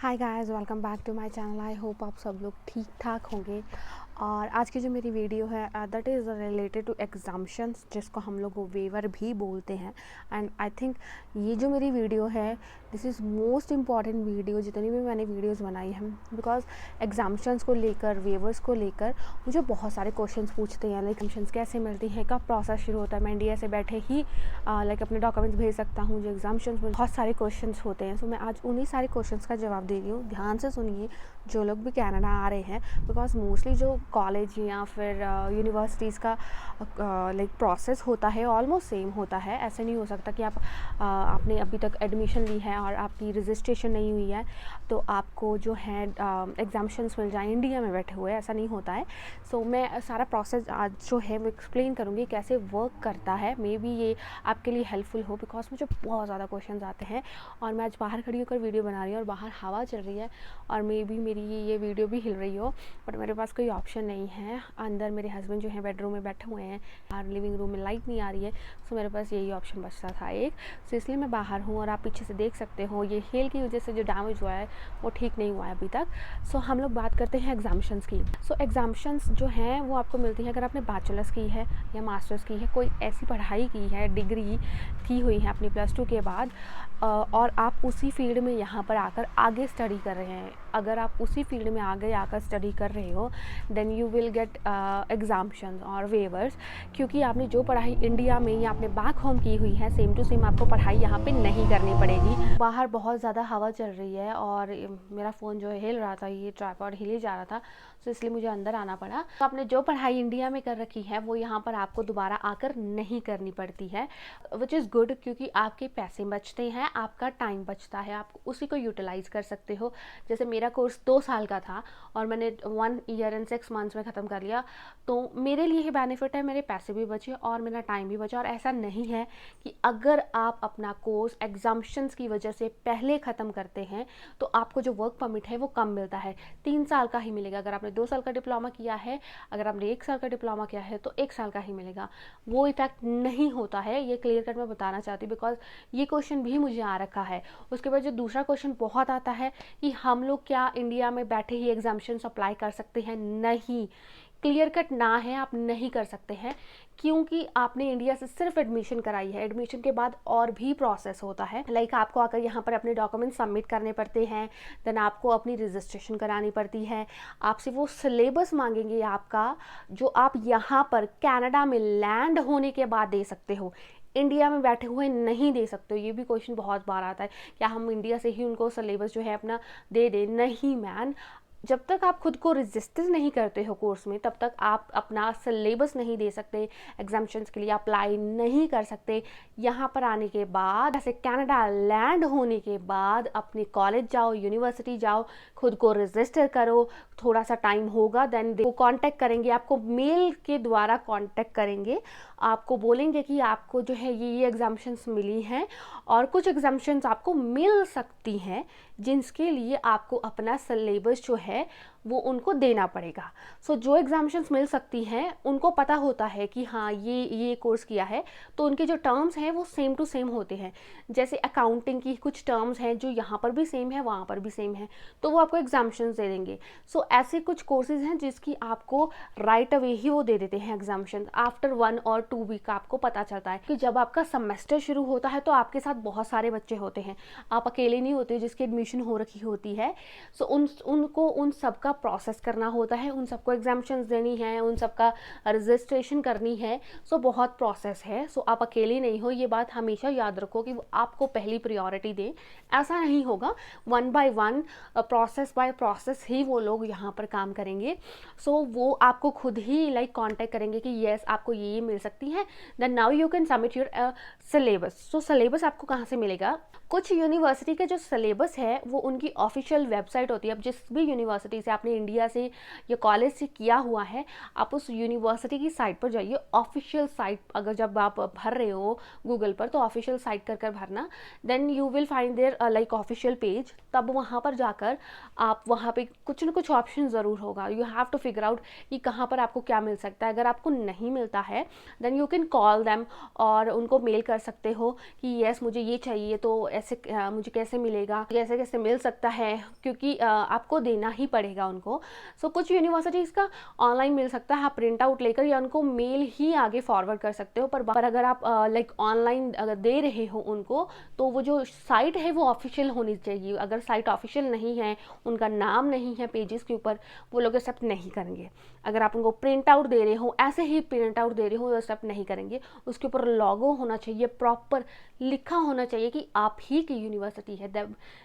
Hi guys, welcome back to my channel. I hope आप सब लोग ठीक ठाक होंगे। और आज की जो मेरी वीडियो है that is related to exemptions, जिसको हम लोग वेवर भी बोलते हैं। एंड आई थिंक ये जो मेरी वीडियो है this is most important video जितनी भी मैंने वीडियोस बनाई हैं, बिकॉज एग्जाम्शंस को लेकर, वेवर्स को लेकर मुझे बहुत सारे क्वेश्चंस पूछते हैं। लाइक एग्जाम्शंस कैसे मिलती हैं, कब प्रोसेस शुरू होता है, मैं इंडिया से बैठे ही लाइक अपने डॉक्यूमेंट्स भेज सकता हूँ। जो एग्जाम्शंस में बहुत सारे क्वेश्चंस होते हैं, सो मैं आज उन्हीं सारे क्वेश्चंस का जवाब दे रही हूँ। ध्यान से सुनिए जो लोग भी कनाडा आ रहे हैं, बिकॉज मोस्टली जो कॉलेज या फिर यूनिवर्सिटीज़ का लाइक प्रोसेस होता है ऑलमोस्ट सेम होता है। ऐसे नहीं हो सकता कि आपने अभी तक एडमिशन ली है और आपकी रजिस्ट्रेशन नहीं हुई है तो आपको जो है एग्जाम्शंस मिल जाए इंडिया में बैठे हुए, ऐसा नहीं होता है। सो मैं सारा प्रोसेस आज जो है वो एक्सप्लेन करूँगी कैसे वर्क करता है। मे बी ये आपके लिए हेल्पफुल हो, बिकॉज मुझे बहुत ज़्यादा क्वेश्चन आते हैं और मैं आज बाहर खड़ी होकर वीडियो बना रही हूँ और बाहर हवा चल रही है और मे बी मेरी ये वीडियो भी हिल रही हो, बट मेरे पास कोई ऑप्शन नहीं है। अंदर मेरे हस्बैंड जो है बेडरूम में बैठे हुए हैं, बाहर लिविंग रूम में लाइट नहीं आ रही है, सो मेरे पास यही ऑप्शन बचता था एक। सो इसलिए मैं बाहर हूँ और आप पीछे से देख सकते हो ये हेल की वजह से जो डैमेज हुआ है वो ठीक नहीं हुआ है अभी तक। सो हम लोग बात करते हैं एग्जाम्शंस की। सो एग्जाम्शंस जो हैं वो आपको मिलती हैं अगर आपने बैचलर्स की है या मास्टर्स की है, कोई ऐसी पढ़ाई की है, डिग्री की हुई है अपनी +2 के बाद, और आप उसी फील्ड में यहाँ पर आकर आगे स्टडी कर रहे हैं। अगर आप उसी फील्ड में आगे आकर स्टडी कर रहे हो then you will get exemptions और वेवर्स, क्योंकि आपने जो पढ़ाई इंडिया में या आपने बैक होम की हुई है सेम टू सेम आपको पढ़ाई यहाँ पे नहीं करनी पड़ेगी। बाहर बहुत ज़्यादा हवा चल रही है और मेरा फ़ोन जो है हिल रहा था, ये ट्राइपॉड हिल ही जा रहा था, तो इसलिए मुझे अंदर आना पड़ा। तो आपने जो पढ़ाई इंडिया में कर रखी है वो यहाँ पर आपको दोबारा आकर नहीं करनी पड़ती है, विच इज़ गुड, क्योंकि आपके पैसे बचते हैं, आपका टाइम बचता है, आप उसी को यूटिलाइज़ कर सकते हो। जैसे मेरा कोर्स 2 साल का था और मैंने 1 ईयर एंड 6 मंथ्स में ख़त्म कर लिया, तो मेरे लिए ही बेनिफिट है, मेरे पैसे भी बचे और मेरा टाइम भी बचा। और ऐसा नहीं है कि अगर आप अपना कोर्स एग्जाम्शंस की वजह से पहले ख़त्म करते हैं तो आपको जो वर्क परमिट है वो कम मिलता है, 3 साल का ही मिलेगा। अगर आपने 2 साल का डिप्लोमा किया है, अगर आपने 1 साल का डिप्लोमा किया है तो 1 साल का ही मिलेगा, वो इफेक्ट नहीं होता है। ये क्लियर कट मैं बताना चाहती हूँ, बिकॉज ये क्वेश्चन भी मुझे आ रखा है। उसके बाद जो दूसरा क्वेश्चन बहुत आता है कि हम लोग क्या इंडिया में बैठे ही एग्जाम्शंस अप्लाई कर सकते हैं? नहीं, क्लियर कट ना है, आप नहीं कर सकते हैं, क्योंकि आपने इंडिया से सिर्फ एडमिशन कराई है। एडमिशन के बाद और भी प्रोसेस होता है, लाइक आपको आकर यहाँ पर अपने डॉक्यूमेंट सबमिट करने पड़ते हैं, देन आपको अपनी रजिस्ट्रेशन करानी पड़ती है, आपसे वो सिलेबस मांगेंगे आपका, जो आप यहाँ पर कनाडा में लैंड होने के बाद दे सकते हो, इंडिया में बैठे हुए नहीं दे सकते हो। ये भी क्वेश्चन बहुत बार आता है, क्या हम इंडिया से ही उनको सिलेबस जो है अपना दे दें? नहीं मैन, जब तक आप खुद को रजिस्टर नहीं करते हो कोर्स में तब तक आप अपना सिलेबस नहीं दे सकते, एग्जाम्शंस के लिए अप्लाई नहीं कर सकते। यहाँ पर आने के बाद, ऐसे कनाडा लैंड होने के बाद अपने कॉलेज जाओ, यूनिवर्सिटी जाओ, खुद को रजिस्टर करो, थोड़ा सा टाइम होगा, देन वो कांटेक्ट करेंगे आपको, मेल के द्वारा कांटेक्ट करेंगे, आपको बोलेंगे कि आपको जो है ये एग्जाम्शंस मिली हैं और कुछ एग्जाम्शंस आपको मिल सकती हैं जिनके लिए आपको अपना सिलेबस जो है वो उनको देना पड़ेगा। सो जो एग्जाम्शंस मिल सकती हैं उनको पता होता है कि हाँ ये कोर्स किया है, तो उनके जो टर्म्स हैं वो सेम टू सेम होते हैं। जैसे अकाउंटिंग की कुछ टर्म्स हैं जो यहाँ पर भी सेम है, वहाँ पर भी सेम है, तो वो आपको एग्जाम्शंस दे देंगे। सो ऐसे कुछ कोर्सेज हैं जिसकी आपको राइट अवे ही वो दे देते हैं एग्जाम्शन, आफ्टर 1 और 2 वीक आपको पता चलता है कि जब आपका सेमेस्टर शुरू होता है तो आपके साथ बहुत सारे बच्चे होते हैं, आप अकेले नहीं होते जिसकी एडमिशन हो रखी होती है। सो उनको उन सबका प्रोसेस करना होता है, उन सबको एग्जाम्शंस देनी है, उन सबका रजिस्ट्रेशन करनी है। सो बहुत प्रोसेस है। सो आप अकेले नहीं हो, ये बात हमेशा याद रखो कि आपको पहली प्रायोरिटी दें, ऐसा नहीं होगा। 1 बाय 1 प्रोसेस बाय प्रोसेस ही वो लोग यहाँ पर काम करेंगे। सो वो आपको खुद ही लाइक कांटेक्ट करेंगे कि येस आपको ये मिल सकती है, then now you can submit your syllabus. So syllabus आपको कहाँ से मिलेगा? कुछ यूनिवर्सिटी के जो सिलेबस है वो उनकी ऑफिशियल वेबसाइट होती है। अब जिस भी यूनिवर्सिटी से आपने इंडिया से या कॉलेज से किया हुआ है, आप उस यूनिवर्सिटी की साइट पर जाइए, ऑफिशियल साइट, अगर जब आप भर रहे हो गूगल पर तो ऑफिशियल साइट कर भरना, then you will find there like official page. तब वहाँ पर जाकर आप वहाँ पे कुछ ना कुछ ऑप्शन ज़रूर होगा, you have to figure out कि कहाँ पर आपको क्या मिल सकता है। अगर आपको नहीं मिलता है then you can call them और उनको मेल कर सकते हो कि येस मुझे ये चाहिए, तो ऐसे मुझे कैसे मिलेगा, कैसे से मिल सकता है, क्योंकि आपको देना ही पड़ेगा उनको। सो कुछ यूनिवर्सिटीज़ का ऑनलाइन मिल सकता है, आप प्रिंट आउट लेकर या उनको मेल ही आगे फॉरवर्ड कर सकते हो। पर अगर आप लाइक ऑनलाइन अगर दे रहे हो उनको, तो वो जो साइट है वो ऑफिशियल होनी चाहिए। अगर साइट ऑफिशियल नहीं है, उनका नाम नहीं है पेजेस के ऊपर, वो लोग एक्सेप्ट नहीं करेंगे। अगर आप उनको प्रिंट आउट दे रहे हो, ऐसे ही प्रिंट आउट दे रहे हो, एक्सेप्ट नहीं करेंगे। उसके ऊपर लोगो होना चाहिए, प्रॉपर लिखा होना चाहिए कि आप ही की यूनिवर्सिटी है,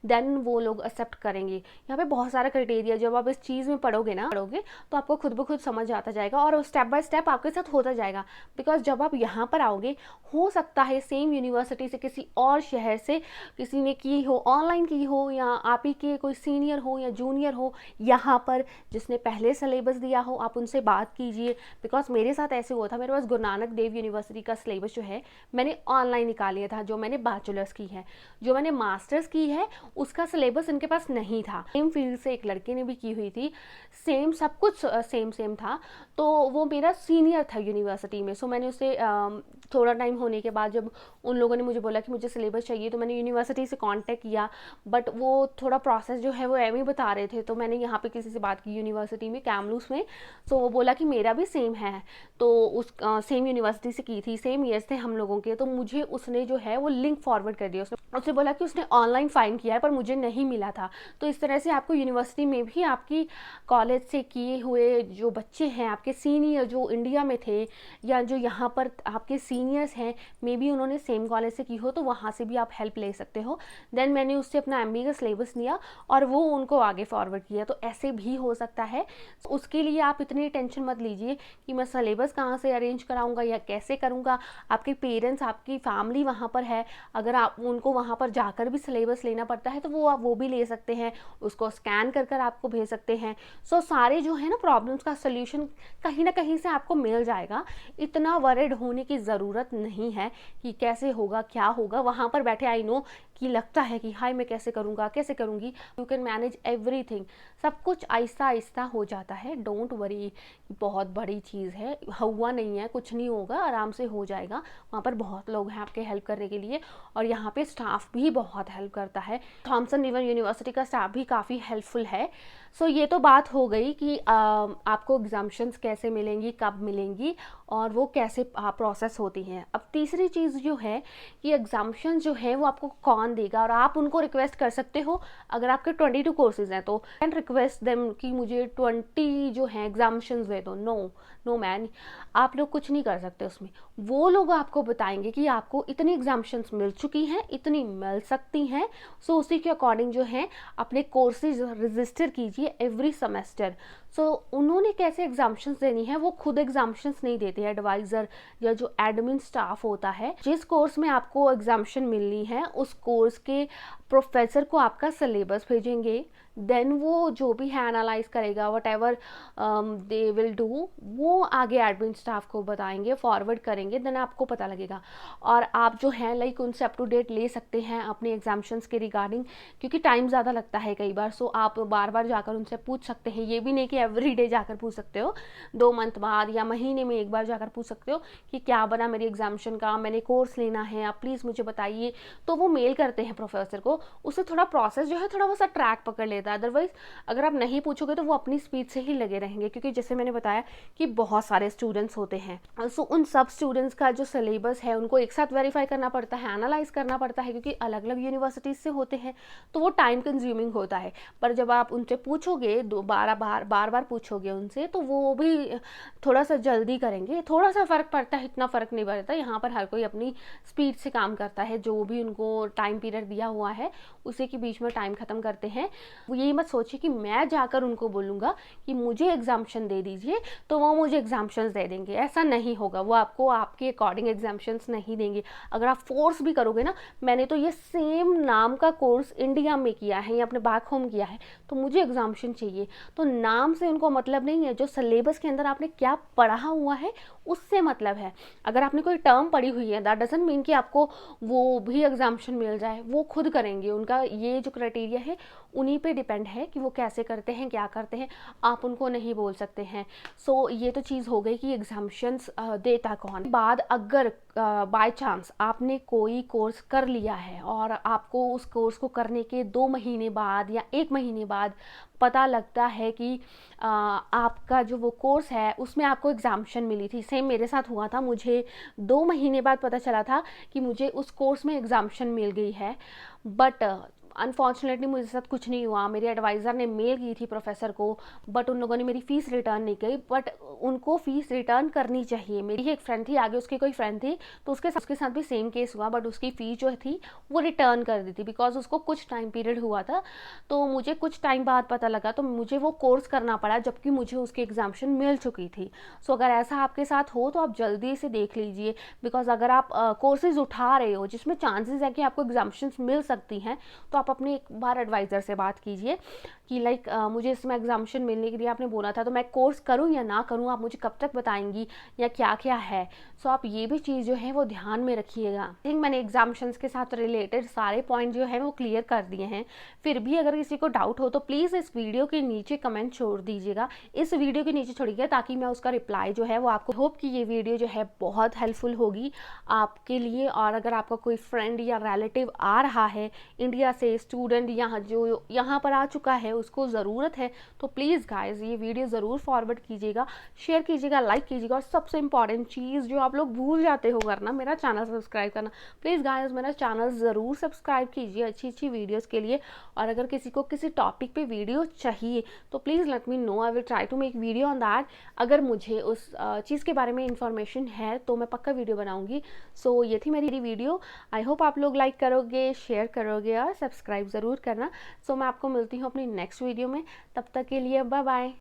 देन वो लोग एक्सेप्ट करेंगे। यहाँ पे बहुत सारा क्राइटेरिया, जब आप इस चीज़ में पढ़ोगे तो आपको खुद ब खुद समझ आता जाएगा और स्टेप बाय स्टेप आपके साथ होता जाएगा। बिकॉज जब आप यहाँ पर आओगे, हो सकता है सेम यूनिवर्सिटी से किसी और शहर से किसी ने की हो, ऑनलाइन की हो, या आप ही के कोई सीनियर हो या जूनियर हो यहाँ पर जिसने पहले सिलेबस दिया हो, आप उनसे बात कीजिए। बिकॉज मेरे साथ ऐसे हुआ था, मेरे पास गुरु नानक देव यूनिवर्सिटी का सिलेबस जो है मैंने ऑनलाइन निकाल लिया था, जो मैंने बैचलर्स की है। जो मैंने मास्टर्स की है उसका सिलेबस इनके पास नहीं था। सेम फील्ड से एक लड़के ने भी की हुई थी, सेम सब कुछ सेम था, तो वो मेरा सीनियर था यूनिवर्सिटी में। सो मैंने उसे थोड़ा टाइम होने के बाद जब उन लोगों ने मुझे बोला कि मुझे सिलेबस चाहिए, तो मैंने यूनिवर्सिटी से कांटेक्ट किया, बट वो थोड़ा प्रोसेस जो है वो एम ही बता रहे थे। तो मैंने यहाँ पे किसी से बात की यूनिवर्सिटी में, कैमलूस में। सो वो बोला कि मेरा भी सेम है, तो उस सेम यूनिवर्सिटी से की थी, सेम ईयर्स थे हम लोगों के। तो मुझे उसने जो है वो लिंक फॉरवर्ड कर दिया। उसने बोला कि उसने ऑनलाइन फाइंड किया है पर मुझे नहीं मिला था। तो इस तरह से आपको यूनिवर्सिटी में भी आपकी कॉलेज से किए हुए जो बच्चे हैं, आपके सीनियर जो इंडिया में थे या जो यहाँ पर आपके सीनियर्स हैं, मे बी उन्होंने सेम कॉलेज से की हो, तो वहाँ से भी आप हेल्प ले सकते हो। देन मैंने उससे अपना MBA का सिलेबस लिया और वो उनको आगे फॉरवर्ड किया। तो ऐसे भी हो सकता है। उसके लिए आप इतनी टेंशन मत लीजिए कि मैं सिलेबस कहाँ से अरेंज कराऊंगा या कैसे करूँगा। आपके पेरेंट्स, आपकी फैमिली वहाँ पर है, अगर आप उनको वहाँ पर जाकर भी सिलेबस लेना पड़ता है तो वो भी ले सकते हैं, उसको स्कैन कर कर आपको भेज सकते हैं। सो सारे जो है ना प्रॉब्लम्स का सल्यूशन कहीं ना कहीं से आपको मिल जाएगा। इतना वरिड होने की ज़रूरत नहीं है कि कैसे होगा क्या होगा। वहाँ पर बैठे आई नो कि लगता है कि हाय मैं कैसे करूँगा कैसे करूँगी। यू कैन मैनेज एवरीथिंग, सब कुछ आहिस्ता आहिस्ता हो जाता है। डोंट वरी, बहुत बड़ी चीज़ है, हुआ नहीं है, कुछ नहीं होगा, आराम से हो जाएगा। वहाँ पर बहुत लोग हैं आपके हेल्प करने के लिए और यहाँ पे स्टाफ भी बहुत हेल्प करता है। थॉमसन रिवर यूनिवर्सिटी का स्टाफ भी काफ़ी हेल्पफुल है। सो ये तो बात हो गई कि आपको एग्जाम्शंस कैसे मिलेंगी, कब मिलेंगी और वो कैसे प्रोसेस होती हैं। अब तीसरी चीज़ जो है कि एग्जाम्शन जो है वो आपको कौन देगा, और आप उनको रिक्वेस्ट कर सकते हो। अगर आपके 22 कोर्सेज हैं तो कैन रिक्वेस्ट देम कि मुझे 20 जो है एग्जाम्शंस दे दो। नो मैन, आप लोग कुछ नहीं कर सकते उसमें। वो लोग आपको बताएंगे कि आपको इतनी एग्जाम्शंस मिल चुकी हैं, इतनी मिल सकती हैं। सो उसी के अकॉर्डिंग जो है अपने कोर्सेज रजिस्टर कीजिए एवरी सेमेस्टर। सो उन्होंने कैसे एग्जाम्शंस देनी है, वो खुद एग्जाम्शंस नहीं देते हैं। एडवाइज़र या जो एडमिन स्टाफ होता है, जिस कोर्स में आपको एग्जाम्शन मिलनी है उस कोर्स के प्रोफेसर को आपका सिलेबस भेजेंगे। देन वो जो भी है एनालाइज करेगा, what ever they will do, वो आगे एडमिन स्टाफ को बताएंगे, फॉरवर्ड करेंगे, देन आपको पता लगेगा। और आप जो है लाइक उनसे अप टू डेट ले सकते हैं अपने एग्जाम्शंस के रिगार्डिंग, क्योंकि टाइम ज़्यादा लगता है कई बार। सो आप बार बार जाकर उनसे पूछ सकते हैं। ये भी नहीं कि एवरी डे जाकर पूछ सकते हो, 2 मंथ बाद या महीने में एक बार जाकर पूछ सकते हो कि क्या बना मेरी एग्जाम्शन का, मैंने कोर्स लेना है, आप प्लीज़ मुझे बताइए। तो वो मेल करते हैं प्रोफेसर को, उससे थोड़ा प्रोसेस जो है थोड़ा बहुत सा ट्रैक पकड़ लेता है। अदरवाइज अगर आप नहीं पूछोगे तो वो अपनी स्पीड से ही लगे रहेंगे, क्योंकि जैसे मैंने बताया कि बहुत सारे स्टूडेंट्स होते हैं। सो उन सब स्टूडेंट्स का जो सिलेबस है उनको एक साथ वेरीफाई करना पड़ता है, एनालाइज करना पड़ता है, क्योंकि अलग अलग यूनिवर्सिटीज से होते हैं, तो वो टाइम कंज्यूमिंग होता है। पर जब आप उनसे पूछोगे, बार बार पूछोगे उनसे, तो वो भी थोड़ा सा जल्दी करेंगे। थोड़ा सा फ़र्क पड़ता है, इतना फ़र्क नहीं पड़ता। यहाँ पर हर कोई अपनी स्पीड से काम करता है, जो भी उनको टाइम पीरियड दिया हुआ है उसी के बीच में टाइम ख़त्म करते हैं। वो यही मत सोचिए कि मैं जाकर उनको बोलूँगा कि मुझे एग्जाम्शन दे दीजिए तो वो मुझे एग्जाम्शंस दे देंगे, ऐसा नहीं होगा। वो आपको आपके अकॉर्डिंग एग्जाम्शंस नहीं देंगे। अगर आप फोर्स भी करोगे ना, मैंने तो ये सेम नाम का कोर्स इंडिया में किया है या अपने बैक होम किया है तो मुझे एग्जाम्शन चाहिए, तो नाम से उनको मतलब नहीं है, जो सिलेबस के अंदर आपने क्या पढ़ा हुआ है उससे मतलब है। अगर आपने कोई टर्म पढ़ी हुई है, दैट डजंट मीन कि आपको वो भी एग्जाम्शन मिल जाए वो खुद करेंगे, उनका ये जो क्राइटेरिया है उन्हीं पे डिपेंड है कि वो कैसे करते हैं, क्या करते हैं, आप उनको नहीं बोल सकते हैं। सो ये तो चीज़ हो गई कि एग्जाम्शंस देता कौन। बाद अगर बाय चांस आपने कोई कोर्स कर लिया है और आपको उस कोर्स को करने के 2 महीने बाद या 1 महीने बाद पता लगता है कि आपका जो वो कोर्स है उसमें आपको एग्जाम्शन मिली थी, सेम मेरे साथ हुआ था, मुझे 2 महीने बाद पता चला था कि मुझे उस कोर्स में एग्जाम्शन मिल गई है। बट अनफॉर्चुनेटली मुझे साथ कुछ नहीं हुआ। मेरे एडवाइज़र ने मेल की थी प्रोफेसर को, बट उन लोगों ने मेरी फ़ीस रिटर्न नहीं की। बट उनको फ़ीस रिटर्न करनी चाहिए। मेरी एक फ्रेंड थी, आगे उसकी कोई फ्रेंड थी, तो उसके साथ भी सेम केस हुआ, बट उसकी फ़ीस जो थी वो रिटर्न कर दी थी बिकॉज उसको कुछ टाइम पीरियड हुआ था। तो मुझे कुछ टाइम बाद पता लगा, तो मुझे वो कोर्स करना पड़ा जबकि मुझे उसकी एग्जाम्शन मिल चुकी थी। सो अगर ऐसा आपके साथ हो तो आप जल्दी से देख लीजिए, बिकॉज अगर आप कोर्सेज उठा रहे हो जिसमें चांसेस है कि आपको एग्जाम्शन मिल सकती हैं, तो आप अपने एक बार एडवाइज़र से बात कीजिए कि लाइक मुझे इसमें एग्जाम्शन मिलने के लिए आपने बोला था, तो मैं कोर्स करूं या ना करूं, आप मुझे कब तक बताएंगी या क्या क्या है। सो आप ये भी चीज़ जो है वो ध्यान में रखिएगा। आई थिंक मैंने एग्जाम्शंस के साथ रिलेटेड सारे पॉइंट जो है वो क्लियर कर दिए हैं। फिर भी अगर किसी को डाउट हो तो प्लीज़ इस वीडियो के नीचे कमेंट छोड़ दीजिएगा, इस वीडियो के नीचे छोड़िएगा, ताकि मैं उसका रिप्लाई जो है वो आपको, होप कि ये वीडियो जो है बहुत हेल्पफुल होगी आपके लिए। और अगर आपका कोई फ्रेंड या रिलेटिव आ रहा है इंडिया से, स्टूडेंट यहाँ जो यहाँ पर आ चुका है, उसको ज़रूरत है, तो प्लीज़ गाइस ये वीडियो ज़रूर फॉरवर्ड कीजिएगा, शेयर कीजिएगा, लाइक कीजिएगा। और सबसे इंपॉर्टेंट चीज़ जो आप लोग भूल जाते हो करना, मेरा चैनल सब्सक्राइब करना। प्लीज़ गाइस मेरा चैनल ज़रूर सब्सक्राइब कीजिए अच्छी अच्छी वीडियोज़ के लिए। और अगर किसी को किसी टॉपिक पे वीडियो चाहिए तो please let me know, I will try to make video on that. अगर मुझे उस चीज़ के बारे में इंफॉर्मेशन है तो मैं पक्का वीडियो बनाऊँगी। सो ये थी मेरी वीडियो, आई होप आप लोग लाइक करोगे, शेयर करोगे और सब्सक्राइब ज़रूर करना। सो मैं आपको मिलती हूँ अपनी नेक्स्ट वीडियो में, तब तक के लिए बाय बाय।